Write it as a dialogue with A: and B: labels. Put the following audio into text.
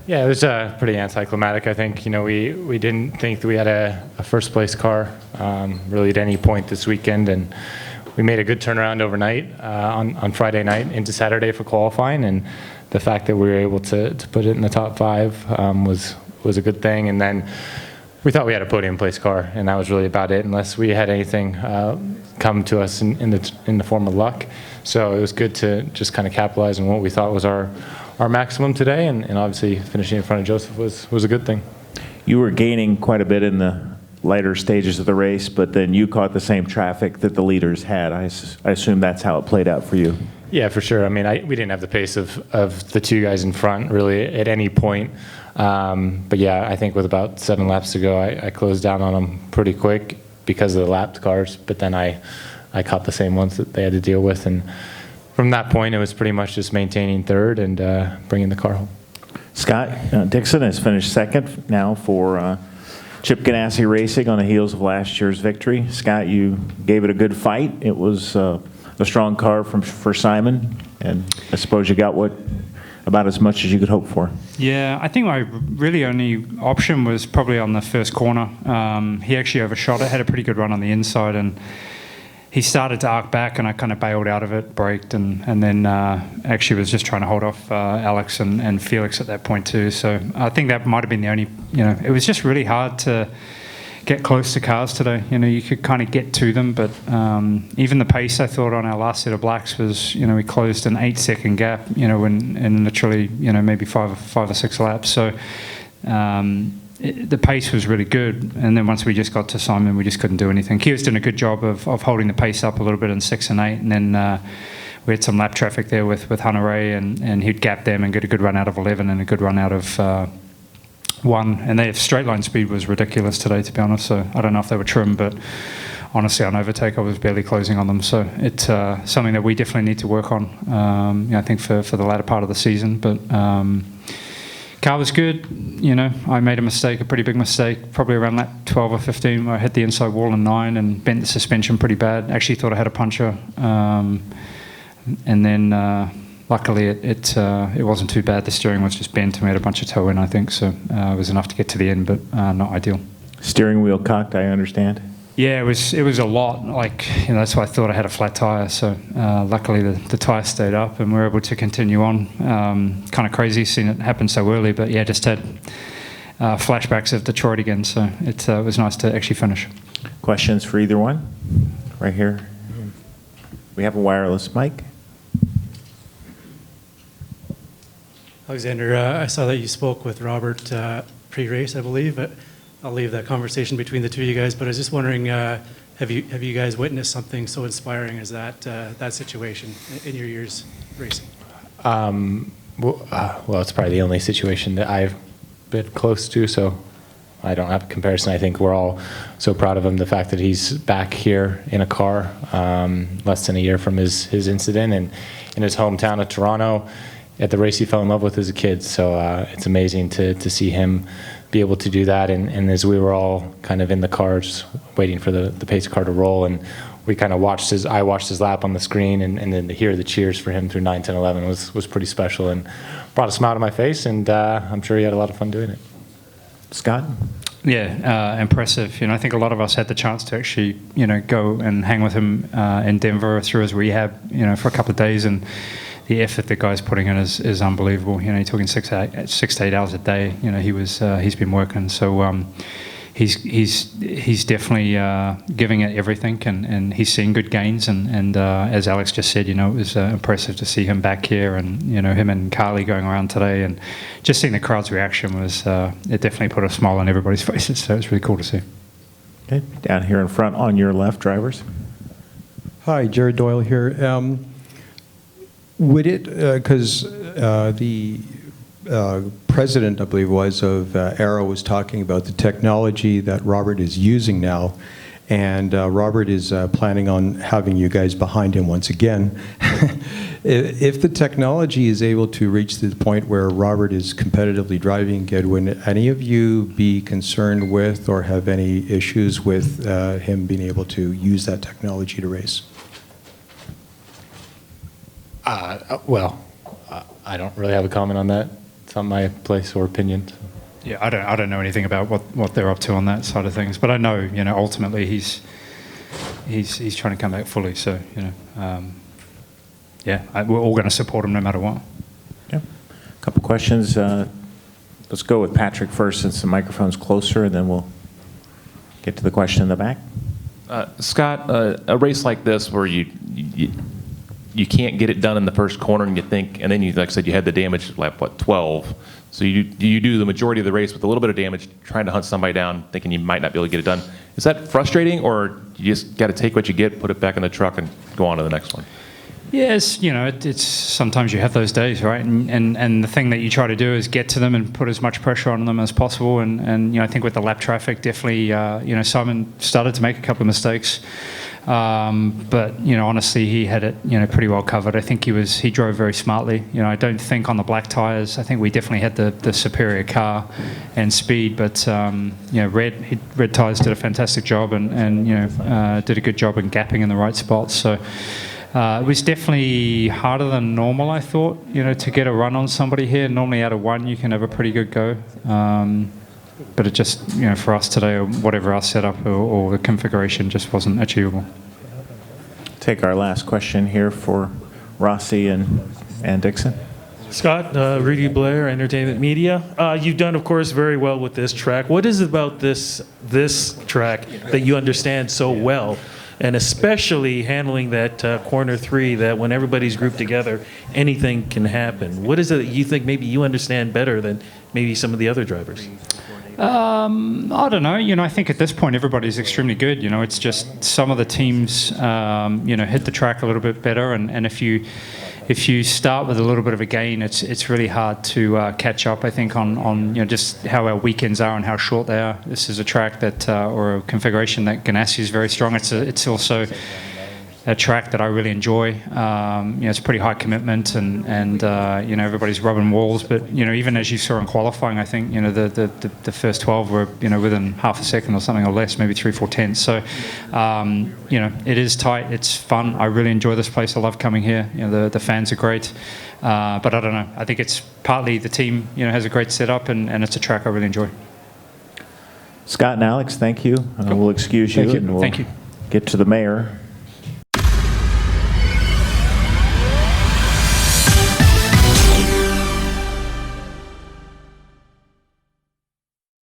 A: Yeah, it was pretty anticlimactic. I think we didn't think that we had a first place car really at any point this weekend, and we made a good turnaround overnight on Friday night into Saturday for qualifying, and the fact that we were able to put it in the top 5 was a good thing. And then we thought we had a podium place car, and that was really about it, unless we had anything come to us in the form of luck. So it was good to just kind of capitalize on what we thought was our maximum today, and obviously finishing in front of Joseph was a good thing.
B: You were gaining quite a bit in the lighter stages of the race, but then you caught the same traffic that the leaders had. I assume that's how it played out for you.
A: Yeah, for sure. I mean, we didn't have the pace of the 2 guys in front really at any point. But yeah, I think with about 7 laps to go, I closed down on them pretty quick because of the lapped cars, but then I caught the same ones that they had to deal with, and from that point, it was pretty much just maintaining third and bringing the car home.
B: Scott, Dixon has finished second now for Chip Ganassi Racing on the heels of last year's victory. Scott, you gave it a good fight. It was a strong car for Simon, and I suppose you got about as much as you could hope for.
C: Yeah, I think my really only option was probably on the first corner. He actually overshot it, had a pretty good run on the inside, and he started to arc back, and I kind of bailed out of it, braked, and then actually was just trying to hold off Alex and Felix at that point too. So I think that might have been the only, it was just really hard to get close to cars today. You could kind of get to them, but even the pace I thought on our last set of blacks was, we closed an 8-second gap, in literally, maybe five or six laps. So the pace was really good, and then once we just got to Simon, we just couldn't do anything. He was doing a good job of holding the pace up a little bit in 6 and 8, and then we had some lap traffic there with Hunter Ray, and he'd gap them and get a good run out of 11 and a good run out of 1. And their straight line speed was ridiculous today, to be honest. So I don't know if they were trim, but honestly, on overtake, I was barely closing on them. So it's something that we definitely need to work on. I think for the latter part of the season, but. Car was good. I made a pretty big mistake, probably around lap 12 or 15, where I hit the inside wall in 9 and bent the suspension pretty bad. Actually thought I had a puncture, and then luckily it wasn't too bad. The steering was just bent, and we had a bunch of toe in, I think, so it was enough to get to the end, but not ideal.
B: Steering wheel cocked, I understand.
C: Yeah, it was a lot. That's why I thought I had a flat tire. So luckily the tire stayed up, and we were able to continue on. Kind of crazy seeing it happen so early, but yeah, just had flashbacks of Detroit again. So it was nice to actually finish.
B: Questions for either one? Right here. We have a wireless mic.
D: Alexander, I saw that you spoke with Robert pre-race, I believe. I'll leave that conversation between the two of you guys, but I was just wondering, have you guys witnessed something so inspiring as that situation in your years racing?
A: Well, it's probably the only situation that I've been close to, so I don't have a comparison. I think we're all so proud of him, the fact that he's back here in a car less than a year from his incident, and in his hometown of Toronto at the race he fell in love with as a kid. So it's amazing to see him be able to do that, and as we were all kind of in the car just waiting for the pace car to roll, and we kind of I watched his lap on the screen, and then to hear the cheers for him through 9, 10, 11 was pretty special and brought a smile to my face, and I'm sure he had a lot of fun doing it.
B: Scott?
C: Yeah, impressive. I think a lot of us had the chance to actually, go and hang with him in Denver through his rehab, for a couple of days, and the effort the guy's putting in is unbelievable. He's talking 6 to 8 hours a day. He's been working. So he's definitely giving it everything, and he's seeing good gains. And as Alex just said, it was impressive to see him back here, and him and Carly going around today, and just seeing the crowd's reaction was it definitely put a smile on everybody's faces. So it's really cool to see.
B: Okay, down here in front on your left, drivers.
E: Hi, Jared Doyle here. Would it, because the president, I believe, of Arrow was talking about the technology that Robert is using now, and Robert is planning on having you guys behind him once again. If the technology is able to reach to the point where Robert is competitively driving good, would any of you be concerned with or have any issues with him being able to use that technology to race?
A: Well, I don't really have a comment on that. It's not my place or opinion. So.
C: Yeah, I don't know anything about what they're up to on that side of things, but I know, ultimately he's trying to come back fully. So, we're all going to support him no matter what.
B: Yeah. A couple questions. Let's go with Patrick first, since the microphone's closer, and then we'll get to the question in the back.
F: Scott, a race like this where you can't get it done in the first corner, and you think, and then you, like I said, you had the damage lap, 12. So you do the majority of the race with a little bit of damage, trying to hunt somebody down, thinking you might not be able to get it done. Is that frustrating, or you just got to take what you get, put it back in the truck, and go on to the next one?
C: Yes, it's sometimes you have those days, right? And the thing that you try to do is get to them and put as much pressure on them as possible. And I think with the lap traffic, definitely, Simon started to make a couple of mistakes. But honestly, he had it pretty well covered. I think he drove very smartly. I don't think on the black tires, I think we definitely had the superior car and speed. But red tires did a fantastic job and did a good job in gapping in the right spots. So. It was definitely harder than normal, I thought, to get a run on somebody here. Normally out of one, you can have a pretty good go. But it just, for us today, or whatever our setup or the configuration just wasn't achievable.
B: Take our last question here for Rossi and Dixon.
G: Scott, Rudy Blair, Entertainment Media. You've done, of course, very well with this track. What is it about this track that you understand so well? And especially handling that corner 3, that when everybody's grouped together, anything can happen. What is it that you think maybe you understand better than maybe some of the other drivers?
C: I don't know. I think at this point everybody's extremely good. It's just some of the teams, hit the track a little bit better, and if you start with a little bit of a gain, it's really hard to catch up. I think on just how our weekends are and how short they are. This is a track that or a configuration that Ganassi is very strong. It's also a track that I really enjoy. It's pretty high commitment and everybody's rubbing walls. But even as you saw in qualifying, I think the first 12 were within half a second or something or less, maybe 3-4 tenths. So it is tight. It's fun. I really enjoy this place. I love coming here. The fans are great. But I don't know. I think it's partly the team has a great setup and it's a track I really enjoy.
B: Scott and Alex, thank you. We'll excuse you.
C: Thank you.
B: And we'll
C: Thank you.
B: get to the mayor.